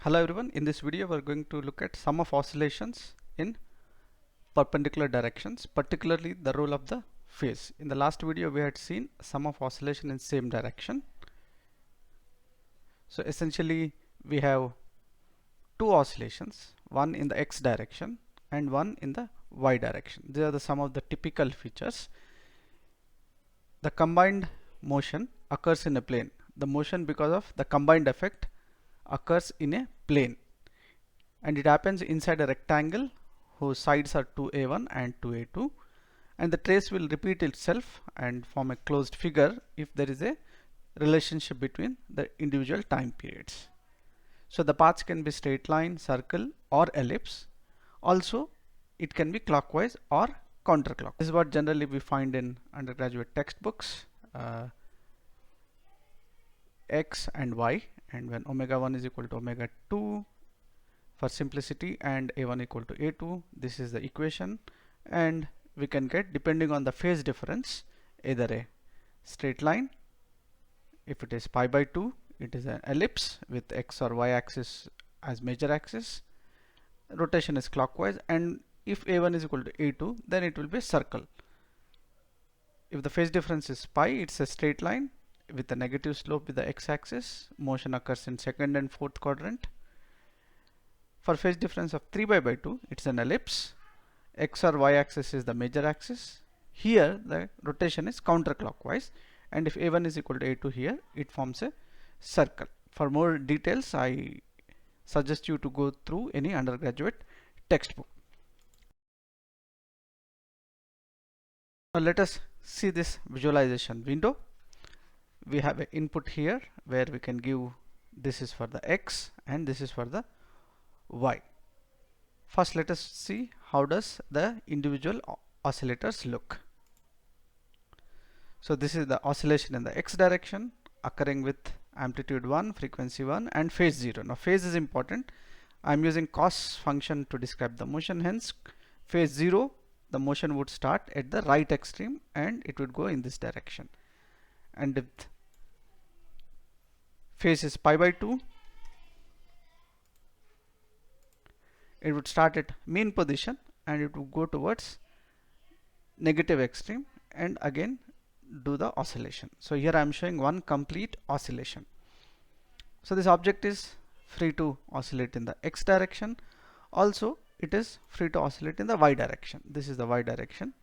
Hello everyone, in this video we're going to look at sum of oscillations in perpendicular directions, particularly the role of the phase. In the last video we had seen sum of oscillation in same direction. So essentially we have two oscillations, one in the x direction and one in the y direction. These are some of the typical features. The combined motion occurs in a plane. The motion because of the combined effect occurs in a plane, and it happens inside a rectangle whose sides are 2a1 and 2a2, and the trace will repeat itself and form a closed figure if there is a relationship between the individual time periods. So the paths can be straight line, circle or ellipse. Also it can be clockwise or counterclockwise. This is what generally we find in undergraduate textbooks, x and y, and when omega 1 is equal to omega 2 for simplicity and a1 equal to a2, this is the equation, and we can get, depending on the phase difference, either a straight line, if it is pi by 2 it is an ellipse with x or y axis as major axis, rotation is clockwise, and if a1 is equal to a2 then it will be a circle. If the phase difference is pi, it's a straight line with a negative slope with the x-axis. Motion occurs in second and fourth quadrant. For phase difference of 3 pi by 2, it's an ellipse. X or y axis is the major axis. Here the rotation is counterclockwise, and if a1 is equal to a2 here, it forms a circle. For more details, I suggest you to go through any undergraduate textbook. Now let us see this visualization window. We have an input here where we can give, this is for the x and this is for the y. First let us see how does the individual oscillators look. So this is the oscillation in the x direction occurring with amplitude 1, frequency 1 and phase 0. Now phase is important. I am using cos function to describe the motion, hence phase 0 the motion would start at the right extreme and it would go in this direction, and if phase is pi by 2, it would start at mean position and it would go towards negative extreme and again do the oscillation. So here I am showing one complete oscillation. So this object is free to oscillate in the x direction. Also it is free to oscillate in the y direction. This is the y direction.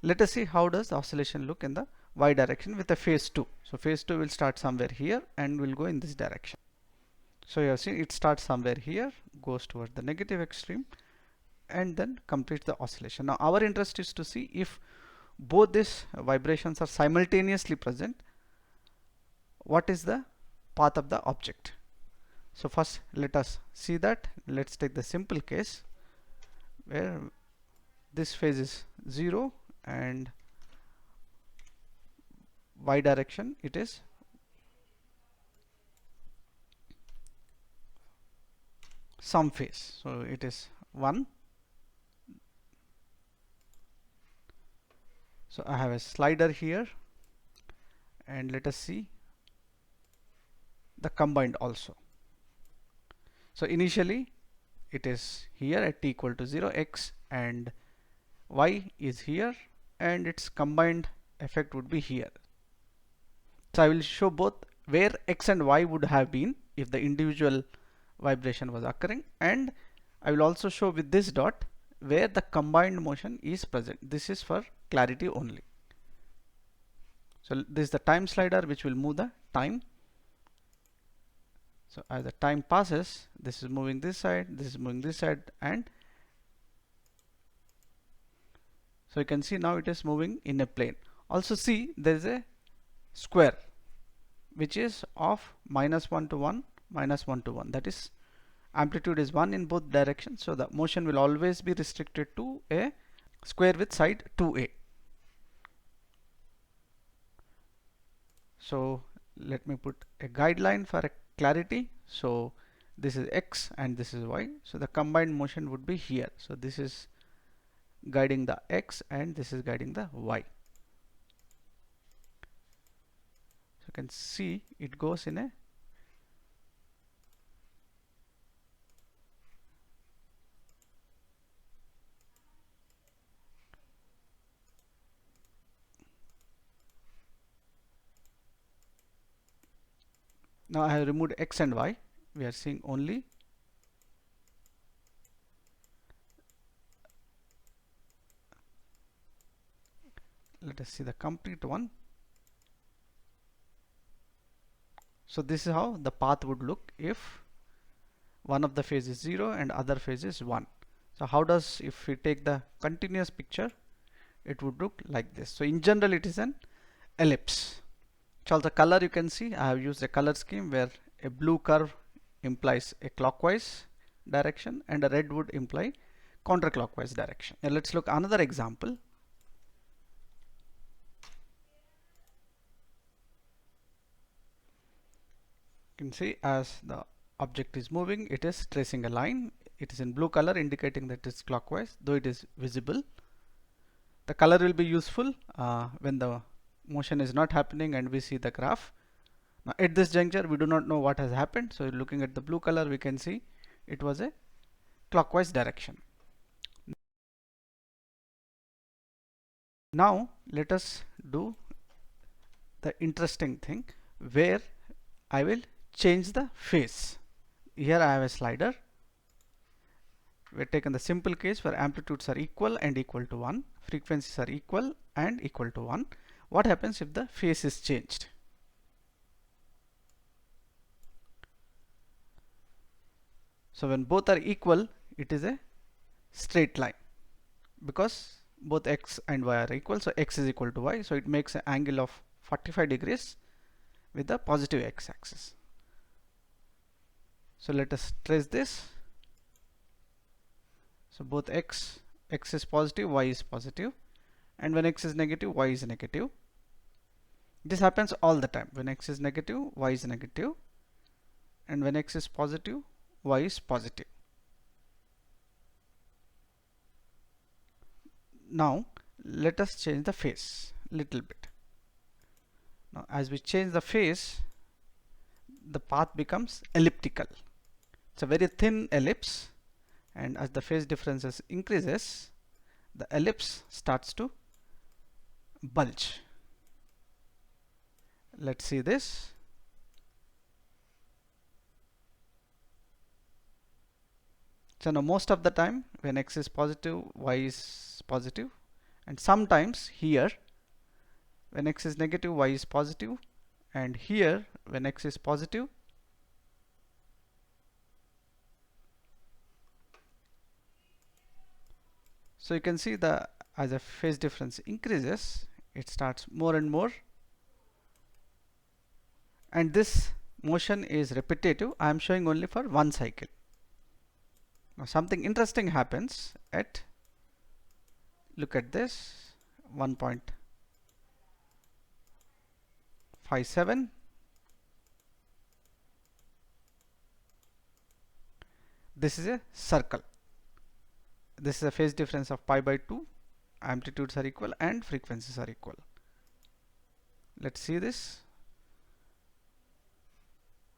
Let us see how does the oscillation look in the y direction with a phase 2. So phase 2 will start somewhere here and will go in this direction. So you have seen it starts somewhere here, goes towards the negative extreme and then completes the oscillation. Now our interest is to see if both these vibrations are simultaneously present, what is the path of the object. So first let us see that. Let's take the simple case where this phase is 0 and y direction it is some phase. So it is 1. So I have a slider here, and let us see the combined also. So initially it is here at t equal to 0, x and y is here, and its combined effect would be here. So I will show both where x and y would have been if the individual vibration was occurring, and I will also show with this dot where the combined motion is present. This is for clarity only. So this is the time slider which will move the time. So as the time passes, this is moving this side, this is moving this side, and so you can see now it is moving in a plane. Also see there is a square which is of -1 to 1, -1 to 1. That is, amplitude is 1 in both directions, so the motion will always be restricted to a square with side 2a. So let me put a guideline for a clarity. So this is x and this is y, so the combined motion would be here. So this is guiding the x and this is guiding the y. So you can see it goes in a Now I have removed x and y. We are seeing only let us see the complete one. So this is how the path would look if one of the phase is 0 and other phase is 1. So how does, if we take the continuous picture, it would look like this. So in general it is an ellipse. So the color, you can see I have used a color scheme where a blue curve implies a clockwise direction and a red would imply counterclockwise direction. Now let's look another example. You can see as the object is moving, it is tracing a line. It is in blue color indicating that it is clockwise, though it is visible. The color will be useful when the motion is not happening and we see the graph. Now at this juncture we do not know what has happened, so looking at the blue color we can see it was a clockwise direction. Now let us do the interesting thing where I will change the phase. Here I have a slider. We have taken the simple case where amplitudes are equal and equal to 1, frequencies are equal and equal to 1. What happens if the phase is changed? So when both are equal, it is a straight line because both x and y are equal. So x is equal to y, so it makes an angle of 45 degrees with the positive x-axis. So let us trace this. So both x is positive, y is positive, and when x is negative, y is negative. This happens all the time. When x is negative, y is negative, and when x is positive, y is positive. Now let us change the phase little bit. Now as we change the phase, the path becomes elliptical. It's a very thin ellipse, and as the phase differences increases, the ellipse starts to bulge. Let's see this. So now most of the time when x is positive, y is positive, and sometimes here when x is negative, y is positive, and here when x is positive, so you can see the as the phase difference increases, it starts more and more, and this motion is repetitive. I am showing only for one cycle. Now something interesting happens at, look at this, 1.57. This is a circle. This is a phase difference of pi by 2. Amplitudes are equal and frequencies are equal. Let's see this.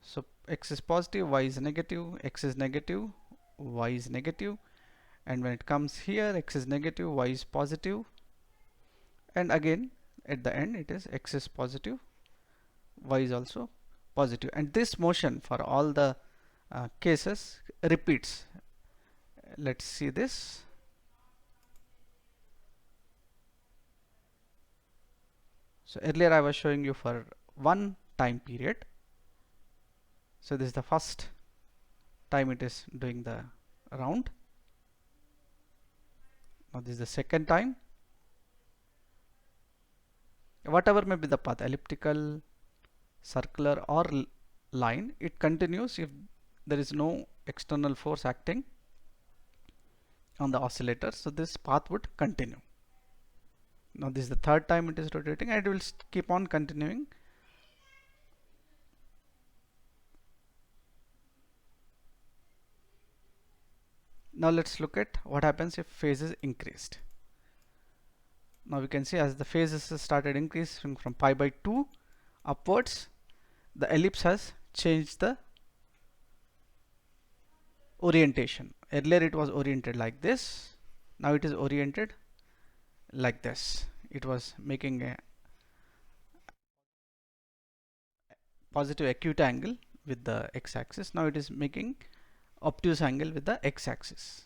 So x is positive, y is negative, x is negative, y is negative, and when it comes here, x is negative, y is positive, and again at the end it is x is positive, y is also positive, and this motion for all the cases repeats. Let's see this. So earlier I was showing you for one time period. So this is the first time it is doing the round. Now this is the second time. Whatever may be the path, elliptical, circular or line, it continues if there is no external force acting on the oscillator. So this path would continue. Now this is the third time it is rotating, and it will keep on continuing. Now let's look at what happens if phase is increased. Now we can see as the phases started increasing from pi by 2 upwards, the ellipse has changed the orientation. Earlier it was oriented like this, now it is oriented like this. It was making a positive acute angle with the x-axis. Now it is making obtuse angle with the x-axis.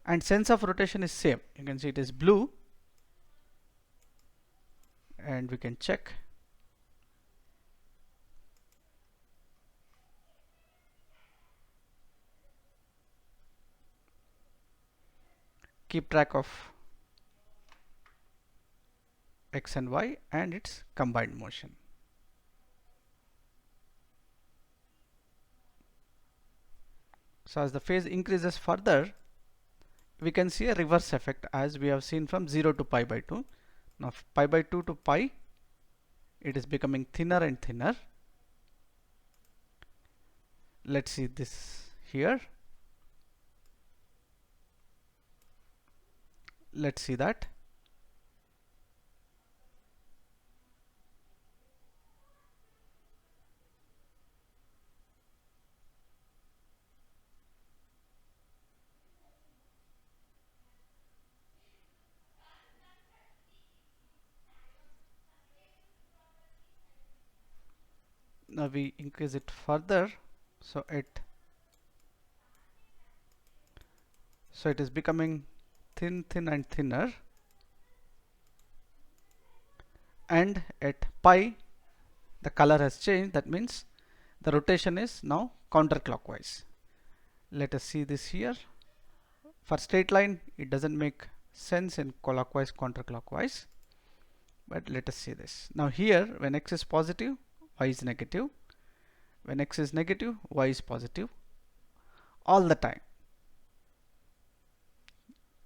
And sense of rotation is same. You can see it is blue, and we can check. Keep track of x and y and its combined motion. So as the phase increases further, we can see a reverse effect as we have seen from 0 to pi by 2. Now pi by 2 to pi, it is becoming thinner and thinner. Let's see this here. Let's see that. Now we increase it further, so it is becoming thin and thinner, and at pi the color has changed. That means the rotation is now counterclockwise. Let us see this here. For straight line it doesn't make sense in clockwise counterclockwise, but let us see this. Now here, when x is positive, y is negative. When x is negative, y is positive all the time.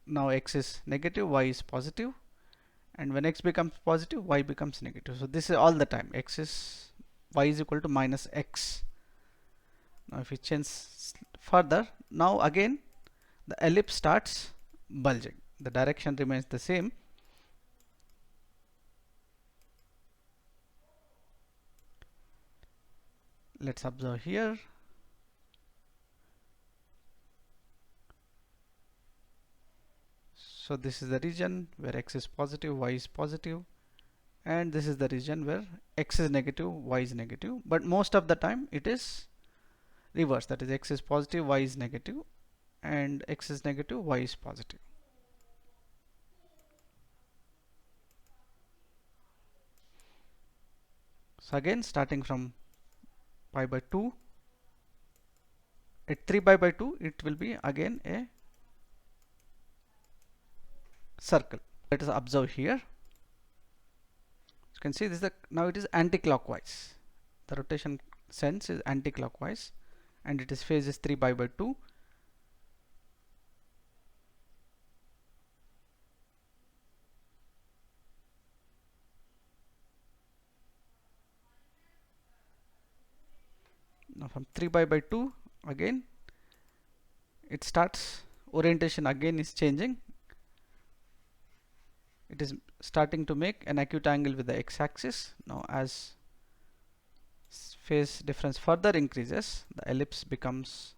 Now x is negative, y is positive, and when x becomes positive, y becomes negative. So this is all the time. Y is equal to minus x. Now if we change further, now again the ellipse starts bulging. The direction remains the same. Let's observe here. So this is the region where x is positive, y is positive, and this is the region where x is negative, y is negative. But most of the time it is reverse. That is, x is positive, y is negative, and x is negative, y is positive. So again, starting from pi by 2, at 3 pi by 2, it will be again a circle. Let us observe here. You can see this is now it is anti-clockwise. The rotation sense is anti-clockwise, and its phase is 3 pi by 2. Now from 3 pi by 2, again it starts, orientation again is changing. It is starting to make an acute angle with the x-axis. Now as phase difference further increases, the ellipse becomes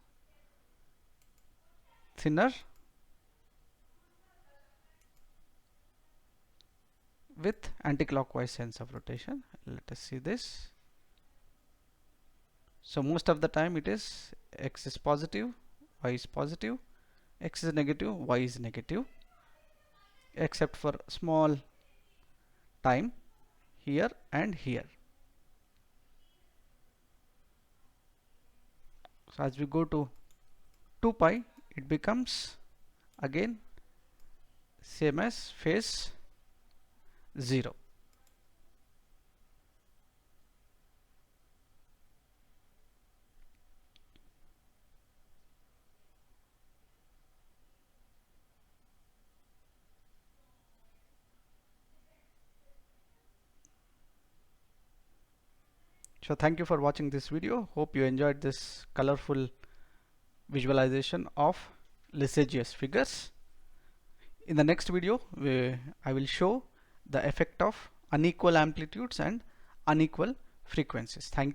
thinner with anti-clockwise sense of rotation. Let us see this. So most of the time it is x is positive, y is positive, x is negative, y is negative, except for small time here and here. So as we go to 2 pi, it becomes again same as phase 0. So thank you for watching this video. Hope you enjoyed this colorful visualization of Lissajous figures. In the next video, I will show the effect of unequal amplitudes and unequal frequencies. Thank you.